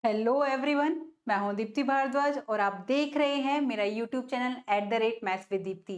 Hello everyone, मैं हूं दीप्ति भारद्वाज और आप देख रहे हैं मेरा YouTube channel @maths with Deepti,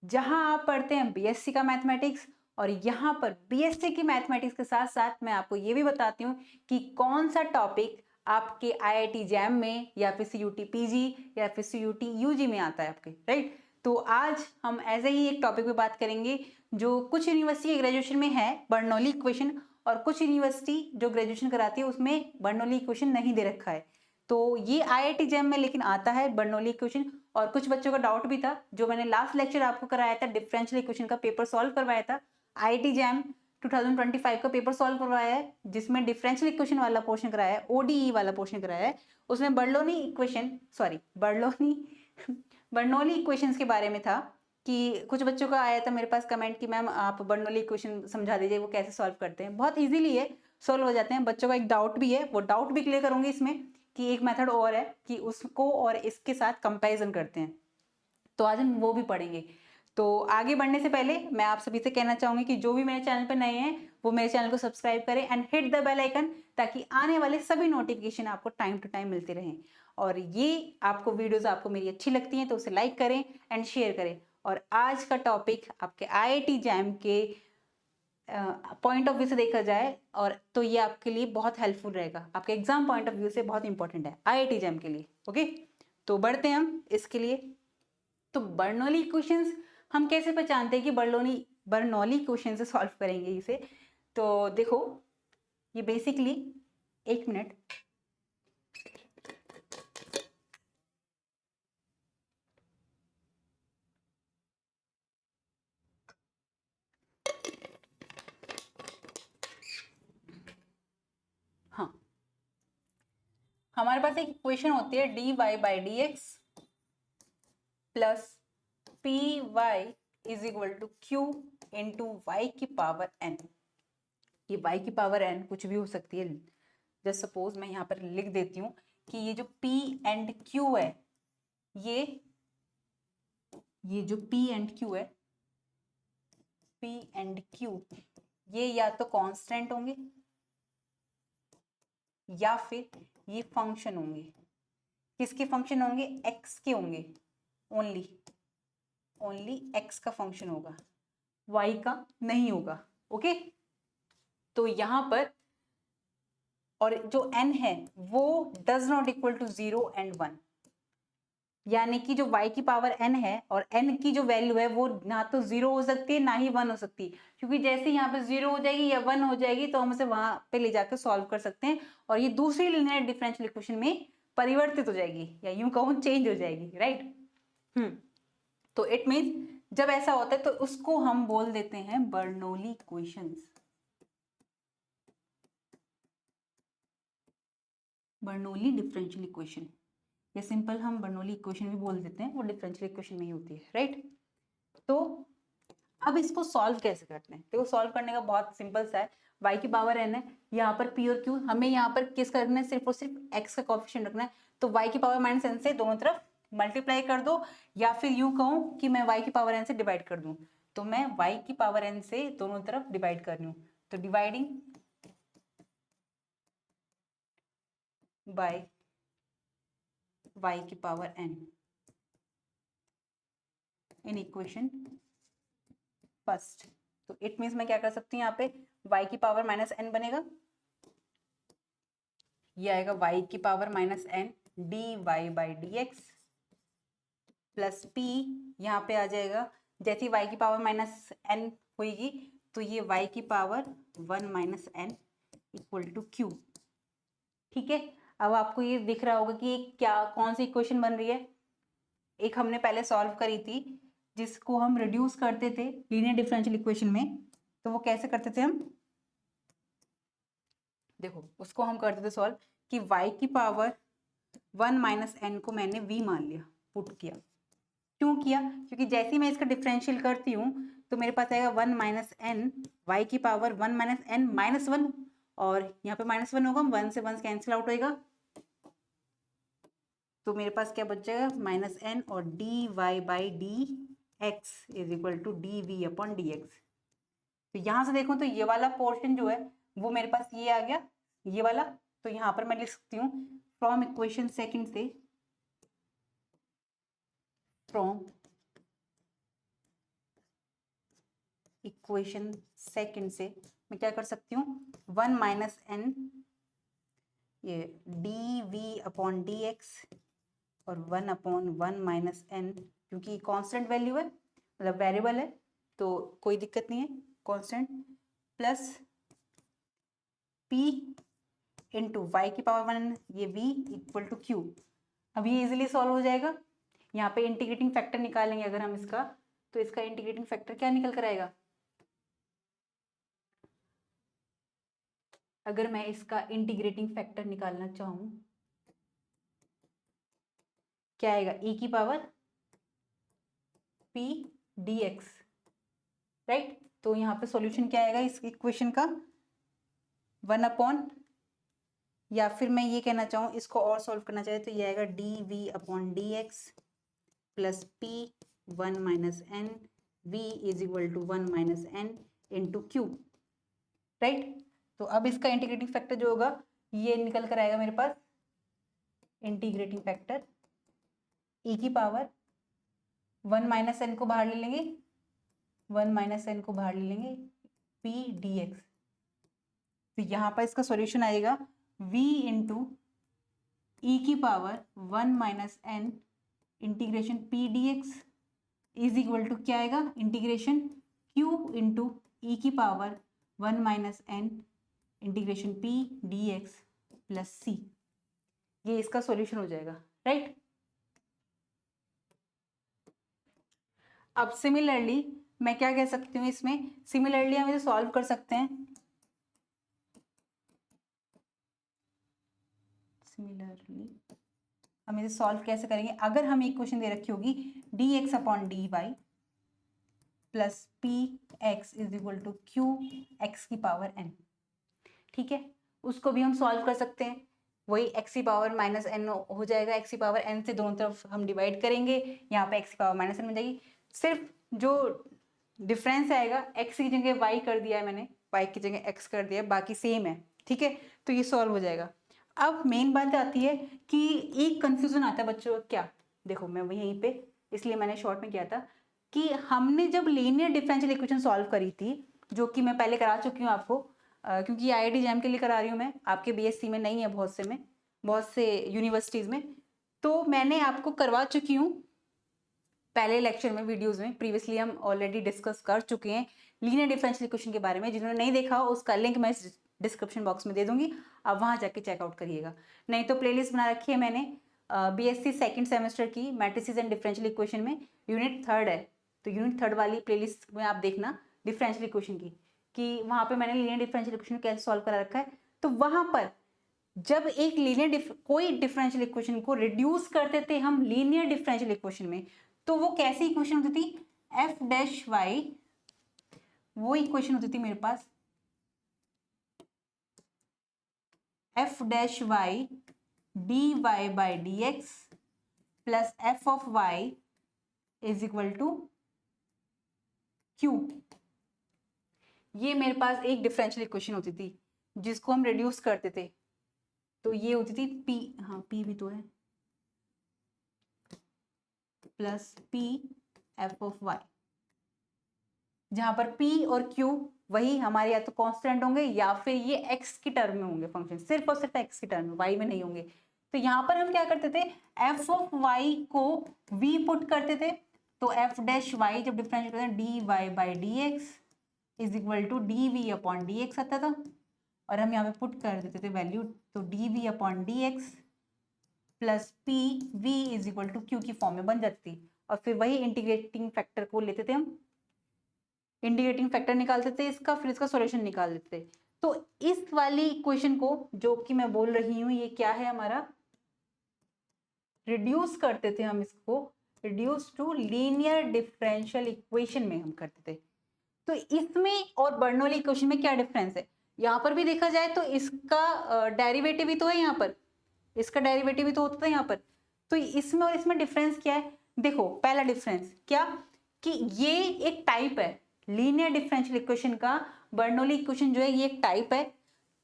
जहां आप पढ़ते हैं बीएससी का मैथमेटिक्स। और यहां पर बीएससी की मैथमेटिक्स के साथ साथ मैं आपको ये भी बताती हूँ कि कौन सा टॉपिक आपके आईआईटी जैम में या फिर सीयूटी पीजी या फिर सीयूटी यूजी में आता है आपके, राइट। तो आज हम ऐसे ही एक टॉपिक पे बात करेंगे जो कुछ यूनिवर्सिटी के ग्रेजुएशन में है, बर्नौली इक्वेशन, और कुछ यूनिवर्सिटी जो ग्रेजुएशन कराती है उसमें बर्नौली इक्वेशन नहीं दे रखा है। तो ये आईआईटी जैम में लेकिन आता है बर्नौली इक्वेशन। और कुछ बच्चों का डाउट भी था, जो मैंने लास्ट लेक्चर आपको कराया था, डिफरेंशियल इक्वेशन का पेपर सॉल्व करवाया था। आईआईटी जैम 2025 का पेपर सॉल्व करवाया है, जिसमें डिफरेंशियल इक्वेशन वाला पोर्शन कराया है, ओडीई वाला पोर्शन कराया है। उसमें Bernoulli equation, sorry Bernoulli Bernoulli equations के बारे में था कि कुछ बच्चों का आया था मेरे पास कमेंट कि मैम आप बर्नौली इक्वेशन समझा दीजिए, वो कैसे सॉल्व करते हैं। बहुत इजीली है, सॉल्व हो जाते हैं। बच्चों का एक डाउट भी है, वो डाउट भी क्लियर करूंगी इसमें कि एक मेथड और है कि उसको और इसके साथ कंपैरिजन करते हैं, तो आज हम वो भी पढ़ेंगे। तो आगे बढ़ने से पहले मैं आप सभी से कहना चाहूंगी कि जो भी मेरे चैनल पर नए हैं वो मेरे चैनल को सब्सक्राइब करें and hit the bell icon, ताकि आने वाले सभी नोटिफिकेशन आपको टाइम टू टाइम मिलते रहें। और ये आपको वीडियोस आपको मेरी अच्छी लगती हैं तो उसे लाइक करें एंड शेयर करें। और आज का टॉपिक आपके आईआईटी जैम के पॉइंट ऑफ व्यू से देखा जाए और तो ये आपके लिए बहुत हेल्पफुल रहेगा, आपके एग्जाम पॉइंट ऑफ व्यू से बहुत इंपॉर्टेंट है आईआईटी जैम के लिए। ओके, तो बढ़ते हैं हम इसके लिए। तो बर्नौली इक्वेशंस हम कैसे पहचानते हैं कि बर्नौली बर्नौली इक्वेशन से सॉल्व करेंगे इसे। तो देखो, ये बेसिकली, एक मिनट, हाँ, हमारे पास एक इक्वेशन होती है dy by D X plus P Y is equal to Q into Y की पावर एन। ये y की पावर n कुछ भी हो सकती है। जस्ट सपोज मैं यहाँ पर लिख देती हूँ कि ये जो p एंड q है, ये जो p एंड q है, p एंड q, ये या तो कांस्टेंट होंगे या फिर ये फंक्शन होंगे। किसके फंक्शन होंगे? x के होंगे। ओनली ओनली x का फंक्शन होगा, y का नहीं होगा। ओके, तो यहां पर, और जो n है वो does not equal to 0 and 1, यानी कि जो y की पावर n है और n की जो वैल्यू है वो ना तो 0 हो सकती है ना ही 1 हो सकती, क्योंकि जैसे यहाँ पे 0 हो जाएगी या 1 हो जाएगी तो हम उसे वहां पे ले जाकर सॉल्व कर सकते हैं और ये दूसरी लीनियर डिफरेंशियल इक्वेशन में परिवर्तित हो जाएगी, या यूं कहूं चेंज हो जाएगी, राइट। तो इट मीन्स जब ऐसा होता है तो उसको हम बोल देते हैं Bernoulli equations. Bernoulli differential equation, या सिंपल हम बर्नौली इक्वेशन भी बोल देते हैं, वो डिफरेंशियल इक्वेशन में ही होती है, राइट। तो अब इसको सॉल्व कैसे करते हैं? देखो, सॉल्व करने का बहुत सिंपल सा है। y की पावर n है, यहाँ पर p और q, हमें यहाँ पर किस करना है? सिर्फ और सिर्फ x का कोएफिशिएंट रखना है। तो y की पावर माइनस n से दोनों तरफ मल्टीप्लाई कर दो, या फिर यूं कहूँ कि मैं y की पावर n से डिवाइड कर दूं। तो मैं y की पावर n से दोनों तरफ डिवाइड कर रही हूँ, तो डिवाइडिंग बाय y की power n in equation first. तो इट मीन्स मैं क्या कर सकती हूँ, यहाँ पे y की पावर माइनस n बनेगा, ये आएगा y की power minus n dy by D X plus p, यहाँ पे आ जाएगा जैसे y की पावर माइनस n होगी तो ये y की power 1 minus n equal to q। ठीक है, अब आपको ये दिख रहा होगा कि क्या कौन सी इक्वेशन बन रही है। एक हमने पहले सॉल्व करी थी जिसको हम रिड्यूस करते थे लीनियर डिफरेंशियल इक्वेशन में, तो वो कैसे करते थे हम? देखो, उसको हम करते थे सॉल्व कि y की पावर 1 माइनस n को मैंने v मान लिया, पुट किया। क्यों किया? क्योंकि जैसे ही मैं इसका डिफरेंशियल करती हूँ तो मेरे पास आएगा 1 माइनस एन, वाई की पावर 1 माइनस एन माइनस 1, और यहाँ पे माइनस 1 होगा, 1 से 1 कैंसिल आउट होएगा, तो मेरे पास क्या बच जाएगा? माइनस एन, और D Y by D X is equal to D V upon D X. तो यहाँ से देखो तो ये वाला पोर्शन जो है वो मेरे पास ये आ गया, ये वाला, तो यहाँ पर मैं लिख सकती हूँ फ्रॉम इक्वेशन सेकंड से, फ्रॉम इक्वेशन सेकंड से मैं क्या कर सकती हूँ, 1 माइनस एन ये D V upon D X और 1 अपॉन 1 माइनस एन, क्योंकि कांस्टेंट वैल्यू है मतलब वेरिएबल है तो कोई दिक्कत नहीं है, constant, plus p into Y की पावर 1 ये v इक्वल टू क्यू। अब ये इजीली सॉल्व हो जाएगा। यहाँ पे इंटीग्रेटिंग फैक्टर निकालेंगे अगर हम इसका, तो इसका इंटीग्रेटिंग फैक्टर क्या निकल कर आएगा, अगर मैं इसका इंटीग्रेटिंग फैक्टर निकालना चाहूं क्या आएगा, e की पावर p dx, राइट। तो यहाँ पे सॉल्यूशन क्या आएगा इस इक्वेशन का, 1 अपॉन, या फिर मैं ये कहना चाहूँ इसको और सॉल्व करना चाहे तो ये आएगा D V upon D X plus P 1 minus N V is equal to 1 minus N into Q, right. तो अब इसका इंटीग्रेटिंग फैक्टर जो होगा ये निकल कर आएगा मेरे पास, इंटीग्रेटिंग फैक्टर e की पावर 1 माइनस एन को बाहर ले लेंगे, 1 माइनस एन को बाहर ले लेंगे p dx। तो यहाँ पर इसका सॉल्यूशन आएगा v इंटू ई की power 1 minus N integration p dx is equal to क्या आएगा, इंटीग्रेशन q इंटू ई की power 1 minus N integration p dx plus c। ये इसका सॉल्यूशन हो जाएगा, राइट। अब सिमिलरली मैं क्या कह सकती हूँ इसमें, सिमिलरली हम इसे सॉल्व कर सकते हैं, सिमिलरली हम इसे सॉल्व कैसे करेंगे, अगर हमें इक्वेशन दे रखी होगी D X upon D Y plus P X is equal to Q X की पावर एन, ठीक है, उसको भी हम सॉल्व कर सकते हैं। वही एक्स की पावर माइनस एन हो जाएगा, एक्स की पावर एन से दोनों तरफ हम डिवाइड करेंगे, यहाँ पे एक्स की पावर माइनस एन हो जाएगी। सिर्फ जो डिफरेंस आएगा, एक्स की जगह वाई कर दिया है मैंने, वाई की जगह एक्स कर दिया है, बाकी सेम है, ठीक है। तो ये सॉल्व हो जाएगा। अब मेन बात आती है कि एक कंफ्यूजन आता है बच्चों, क्या देखो मैं वहीं पे इसलिए मैंने शॉर्ट में किया था कि हमने जब लीनियर डिफरेंशियल इक्वेशन सॉल्व करी थी, जो कि मैं पहले करा चुकी हूँ आपको, क्योंकि IIT JAM के लिए करा रही हूँ मैं, आपके BSc में नहीं है, बहुत से यूनिवर्सिटीज़ में, तो मैंने आपको करवा चुकी हूँ पहले लेक्चर में, वीडियोस में प्रीवियसली हम ऑलरेडी डिस्कस कर चुके हैं लीनियर डिफरेंशियल इक्वेशन के बारे में। जिन्होंने नहीं देखा हो उसका लिंक मैं डिस्क्रिप्शन बॉक्स में दे दूंगी, आप वहाँ जाके चेकआउट करिएगा। नहीं तो प्लेलिस्ट बना रखी है मैंने BSc सेकेंड सेमेस्टर की मैट्रिसेस एंड डिफरेंशियल इक्वेशन में, यूनिट 3 है, तो यूनिट 3 वाली प्लेलिस्ट में आप देखना डिफरेंशियल इक्वेशन की, कि वहाँ पे मैंने लीनियर डिफरेंशियल इक्वेशन कैसे सॉल्व करा रखा है। तो वहाँ पर जब एक लीनियर कोई डिफरेंशियल इक्वेशन को रिड्यूस करते थे हम लीनियर डिफरेंशियल इक्वेशन में, तो वो कैसी इक्वेशन होती थी, एफ डैश वाई, वो इक्वेशन होती थी मेरे पास F dash Y D Y by D X plus F of Y is equal to Q. ये मेरे पास एक डिफरेंशियल इक्वेशन होती थी जिसको हम रिड्यूस करते थे, तो ये होती थी पी, हाँ पी भी तो है, plus P F of Y, जहां पर पी और क्यू वही हमारे या तो कांस्टेंट होंगे या फिर ये एक्स की टर्म में होंगे, फंक्शन सिर्फ और सिर्फ एक्स की टर्म में, वाई में नहीं होंगे। तो यहाँ पर हम क्या करते थे, एफ ऑफ वाई को वी पुट करते थे, तो एफ डैश वाई जब डिफरेंशिएट करते हैं D Y by D X is equal to D V upon D X आता था, और हम यहाँ पे पुट कर देते थे वैल्यू, तो D V upon D X plus P V is equal to Q की फॉर्म में बन जाती, और फिर वही इंटीग्रेटिंग फैक्टर को लेते थे हम, इंटीग्रेटिंग फैक्टर निकालते थे इसका, फिर इसका सॉल्यूशन निकाल देते थे। तो इस वाली इक्वेशन को जो कि मैं बोल रही हूँ ये क्या है हमारा, रिड्यूस करते थे हम इसको, reduce to linear differential equation में हम करते थे। तो इसमें और बर्नौली इक्वेशन में क्या डिफरेंस है, यहाँ पर भी देखा जाए तो इसका डेरिवेटिव भी तो है, यहाँ पर इसका डेरिवेटिव भी तो होता था यहाँ पर। तो इसमें और इसमें डिफरेंस क्या है, देखो पहला डिफरेंस क्या, कि ये एक टाइप है लीनियर डिफरेंशियल इक्वेशन का, बर्नौली इक्वेशन जो है ये एक टाइप है,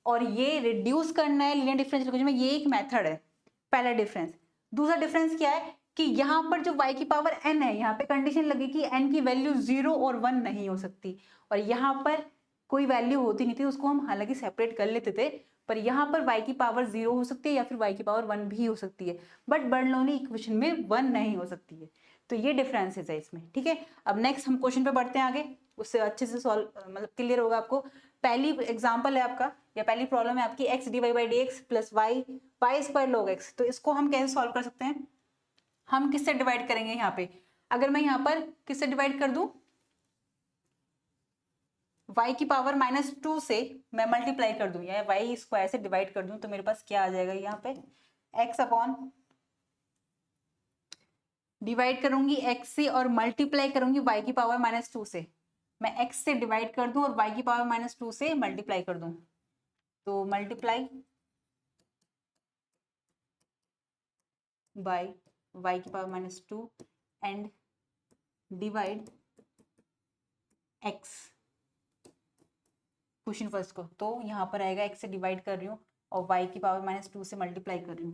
और ये रिड्यूस करना है लीनियर डिफरेंशियल इक्वेशन में, ये एक मेथड है, पहला डिफरेंस। दूसरा डिफरेंस क्या है कि यहाँ पर जो y की पावर n है, यहाँ पे कंडीशन लगी कि n की वैल्यू 0 और 1 नहीं हो सकती, और यहाँ पर कोई वैल्यू होती नहीं थी, उसको हम हालांकि सेपरेट कर लेते थे, पर यहाँ पर y की पावर 0 हो सकती है या फिर y की पावर 1 भी हो सकती है, बट बर्नौली इक्वेशन में 1 नहीं हो सकती है। तो ये डिफरेंसेस है इसमें, ठीक है। अब नेक्स्ट हम क्वेश्चन पे बढ़ते हैं आगे, उससे अच्छे से सॉल्व मतलब क्लियर होगा आपको। पहली एग्जांपल है आपका, या पहली प्रॉब्लम है आपकी x dy by dx plus y square log x। तो इसको हम कैसे सॉल्व कर सकते हैं, हम किससे डिवाइड करेंगे यहाँ पे, अगर मैं यहाँ पर किससे डिवाइड कर दूं, y की पावर -2 से मैं मल्टीप्लाई कर दूं या y स्क्वायर से डिवाइड कर दूं, तो मेरे पास क्या आ जाएगा यहाँ पे, x अपॉन, डिवाइड करूंगी x से और मल्टीप्लाई करूंगी y की पावर -2 से। मैं x से डिवाइड कर दूं और y की पावर -2 से मल्टीप्लाई कर दूं, तो मल्टीप्लाई बाय y की power -2 and divide x, question first को। तो यहाँ पर आएगा x से डिवाइड कर रही हूँ और y की पावर -2 से मल्टीप्लाई कर रही हूँ,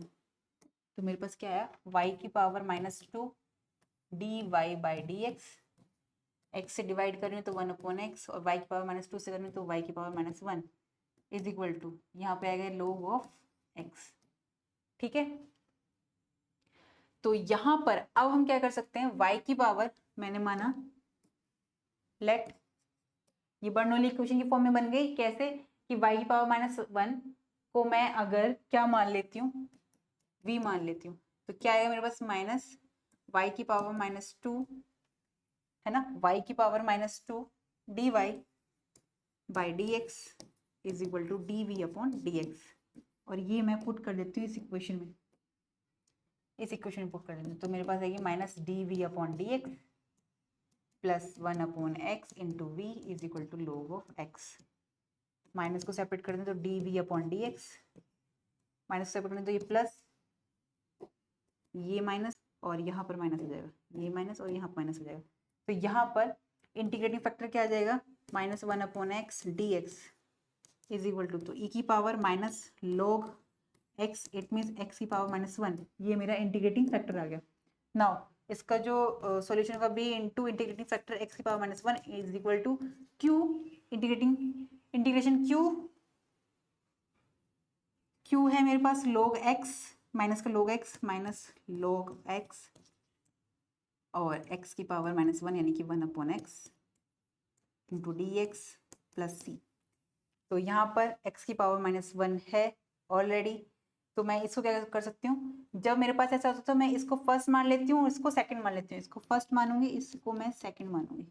तो मेरे पास क्या आया, y की power -2 dy by dx, x से डिवाइड कर रही हूँ तो 1 अपॉन x, और y की पावर -2 से कर रही हूँ तो y की पावर -1 इज इक्वल टू, यहाँ पे आएगा log ऑफ x, ठीक है। तो यहाँ पर अब हम क्या कर सकते हैं, y की पावर मैंने माना, लेट, ये बर्नौली इक्वेशन की फॉर्म में बन गई, कैसे कि y की पावर -1 को मैं अगर क्या मान लेती हूँ, v मान लेती हूँ, तो क्या आएगा मेरे पास, माइनस y की पावर -2 है ना, y की power -2 dy by dx is equal to dv upon dx, और ये मैं पुट कर देती हूँ इस इक्वेशन में, इस इक्वेशन में पुट कर देती हूँ, तो मेरे पास आएगी minus dv upon dx plus 1 upon x into V is equal to log of x। Minus को सेपरेट कर दें तो dv upon dx, minus separate करें तो ये प्लस, ये माइनस और यहाँ पर माइनस हो जाएगा, ये माइनस और यहाँ पर माइनस हो जाएगा, तो यहाँ पर इंटीग्रेटिंग फैक्टर क्या आ जाएगा, -1 upon x dx is equal to, तो e की power minus log x, it means x की पावर -1, ये मेरा इंटीग्रेटिंग फैक्टर आ गया। नाउ इसका जो सॉल्यूशन होगा b into integrating factor x की power -1 is equal to q, integration q है मेरे पास log x, माइनस का log x minus log x और x की पावर -1 यानी कि 1 upon x into D X plus C. तो यहाँ पर x की पावर -1 है ऑलरेडी, तो मैं इसको क्या कर सकती हूँ, जब मेरे पास ऐसा होता है तो मैं इसको फर्स्ट मान लेती हूँ, इसको सेकंड मान लेती हूँ, इसको फर्स्ट मानूंगी, इसको मैं सेकंड मानूंगी,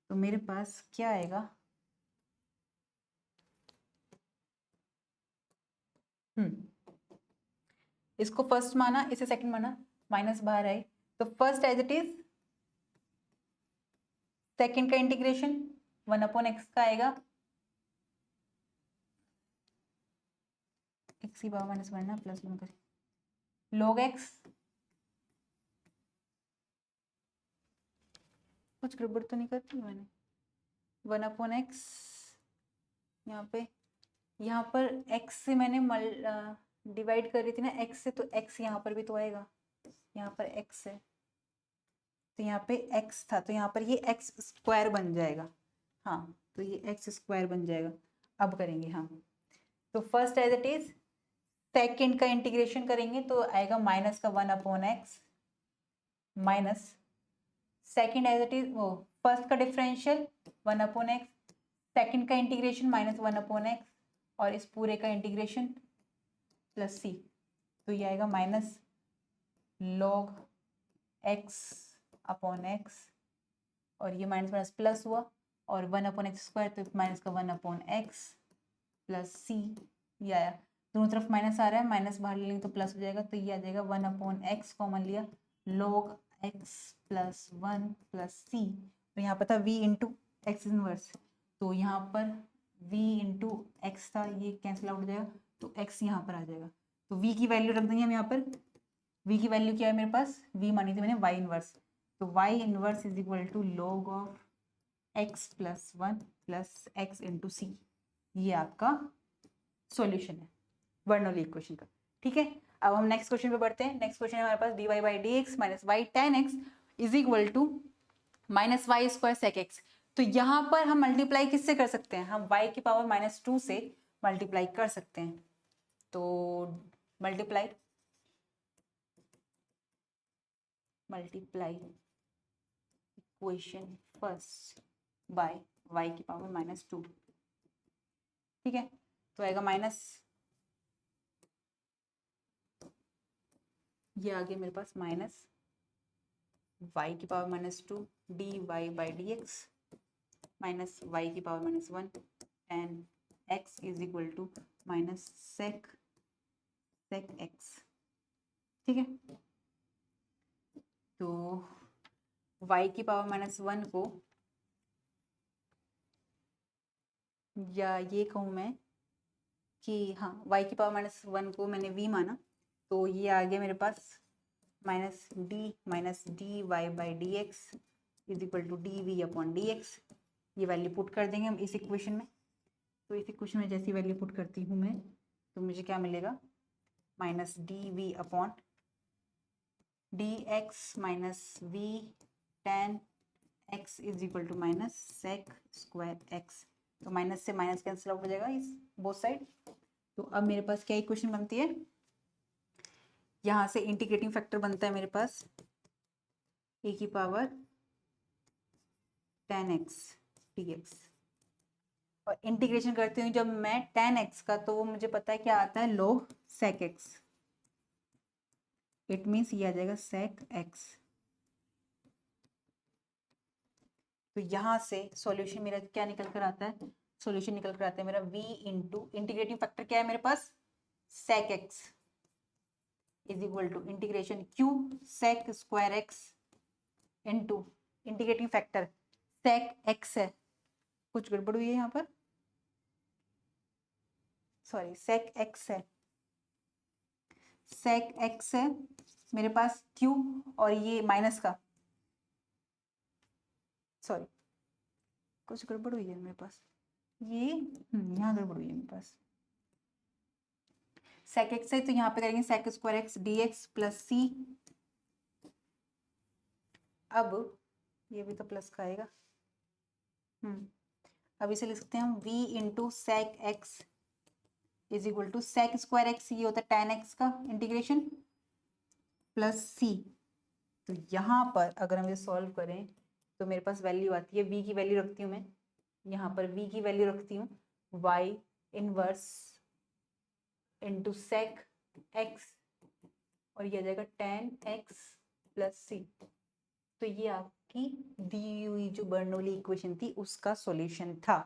तो मेरे पास क्या आएगा, इसको फर्स्ट माना, इसे सेकंड माना, माइनस बाहर आई, तो first as it is, second का इंटीग्रेशन 1 अपॉन एक्स का आएगा, एक्स की पावर -1 ना प्लस 1 कर log x, कुछ गड़बड़ तो नहीं करती मैंने, 1 अपॉन एक्स, यहाँ पर x से मैंने डिवाइड कर रही थी ना x से, तो x यहाँ पर भी तो आएगा, यहाँ पर x है तो यहाँ पे x था, तो यहाँ पर ये x स्क्वायर बन जाएगा, हाँ तो ये x स्क्वायर बन जाएगा। अब करेंगे हाँ, तो first as it is, second का इंटीग्रेशन करेंगे तो आएगा माइनस का 1 upon X minus second as it is, वो फर्स्ट का डिफरेंशियल 1 अपॉन एक्स, सेकेंड का इंटीग्रेशन -1 अपॉन एक्स और इस पूरे का इंटीग्रेशन प्लस सी, तो ये आएगा minus log x upon X और ये माइनस माइनस प्लस हुआ और 1 अपॉन एक्स स्क्वायर, तो माइनस का 1 अपॉन एक्स प्लस सी, ये आया, दोनों तरफ माइनस आ रहा है, माइनस बाहर ले लेंगे तो प्लस हो जाएगा, तो ये आ जाएगा 1 अपॉन एक्स कॉमन लिया, log x plus 1 plus C, तो यहाँ पर था v इंटू एक्स इनवर्स, तो यहाँ पर v इंटू एक्स था, ये कैंसिल आउट हो जाएगा, तो x यहाँ पर आ जाएगा, तो v की वैल्यू रख देंगे हम यहाँ पर, v की वैल्यू क्या है मेरे पास, v मानी थी मैंने y इनवर्स, तो y inverse is equal to log of x plus 1 plus X into C, ये आपका सॉल्यूशन है बर्नौली इक्वेशन का। ठीक है, अब हम नेक्स्ट क्वेश्चन पे बढ़ते हैं। नेक्स्ट क्वेश्चन है हमारे पास dy by D X minus Y tan X is equal to minus Y square sec X. तो यहाँ पर हम मल्टीप्लाई किससे कर सकते हैं, हम y की पावर -2 से मल्टीप्लाई कर सकते हैं। तो multiply equation first by y की पावर -2। ठीक है, तो आएगा माइनस, ये आ गया मेरे पास माइनस y की power -2 dy by D X minus Y की power -1 and x is equal to minus sec X. ठीक है, तो y की पावर -1 को, या ये कहूँ मैं कि हाँ y की पावर -1 को मैंने v माना, तो ये आ गया मेरे पास minus D Y by D X is equal to D V upon D X. ये वैल्यू पुट कर देंगे हम इस इक्वेशन में। तो इस इक्वेशन में जैसी वैल्यू पुट करती हूँ मैं, तो मुझे क्या मिलेगा, minus D V upon D X minus V tan X is equal to minus sec square X. तो माइनस से माइनस कैंसिल आउट हो जाएगा इस बोथ साइड। तो अब मेरे पास क्या इक्वेशन बनती है, यहाँ से इंटीग्रेटिंग फैक्टर बनता है मेरे पास ए की पावर 10x dx, और इंटीग्रेशन करती हूँ जब मैं 10x का, तो वो मुझे पता है क्या आता है, log sec x। It means ये आ जाएगा sec x। तो यहाँ से सॉल्यूशन मेरा क्या निकल कर आता है, सॉल्यूशन निकल कर आता है मेरा v इंटू इंटीग्रेटिंग फैक्टर क्या है मेरे पास, sec x is equal to integration q sec square x into integrating factor sec x है, कुछ गड़बड़ हुई है यहाँ पर, सॉरी sec x है, sec x है मेरे पास q, और ये माइनस का, सॉरी कुछ गड़बड़ हुई है मेरे पास, ये यहाँ गड़बड़ हुई है मेरे पास, sec x है तो यहाँ पे करेंगे sec square x dx plus c। अब ये भी तो प्लस का आएगा, अब इसे लिख सकते हैं हम v into sec X is equal to sec square X, ये होता है tan x का इंटीग्रेशन प्लस c। तो यहाँ पर अगर हम इसे सॉल्व करें तो मेरे पास वैल्यू आती है, v की वैल्यू रखती हूँ मैं, यहाँ पर v की वैल्यू रखती हूँ y inverse into sec x, और ये आ जाएगा tan x प्लस c। तो ये आपकी दी हुई जो बर्नौली इक्वेशन थी उसका सॉल्यूशन था,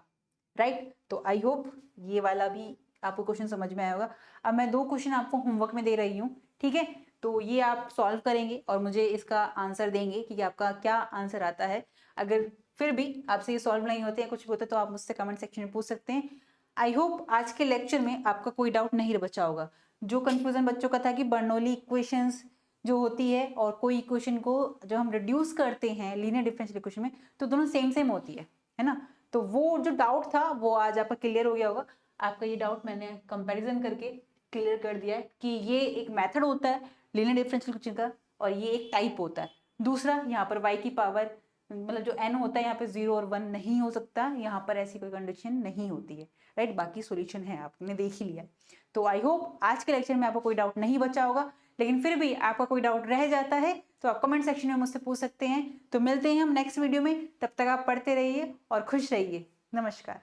राइट। तो आई होप ये वाला भी आपको क्वेश्चन समझ में आया होगा। अब मैं 2 क्वेश्चन आपको होमवर्क में दे रही हूँ, ठीक है, तो ये आप सॉल्व करेंगे और मुझे इसका आंसर देंगे कि आपका क्या आंसर आता है। अगर फिर भी आपसे ये सॉल्व नहीं होते हैं, कुछ भी होता है, तो आप मुझसे कमेंट सेक्शन में पूछ सकते हैं। आई होप आज के लेक्चर में आपका कोई डाउट नहीं बचा होगा। जो कंफ्यूजन बच्चों का था कि बर्नौली इक्वेशंस जो होती है और कोई इक्वेशन को जब हम रिड्यूस करते हैं लीनियर डिफरेंशियल इक्वेशन में, तो दोनों सेम होती है ना, तो वो जो डाउट था वो आज आपका क्लियर हो गया होगा। आपका ये डाउट मैंने कंपैरिजन करके क्लियर कर दिया है कि ये एक मेथड होता है लीनियर डिफरेंशियल इक्वेशन का, और ये एक टाइप होता है। दूसरा, यहाँ पर y की पावर मतलब जो n होता है यहाँ पे 0 और 1 नहीं हो सकता, यहाँ पर ऐसी कोई कंडीशन नहीं होती है, राइट। बाकी सॉल्यूशन है, आपने देख ही लिया। तो आई होप आज के लेक्चर में आपको कोई डाउट नहीं बचा होगा, लेकिन फिर भी आपका कोई डाउट रह जाता है तो आप कमेंट सेक्शन में मुझसे पूछ सकते हैं। तो मिलते हैं हम नेक्स्ट वीडियो में, तब तक आप पढ़ते रहिए और खुश रहिए। नमस्कार।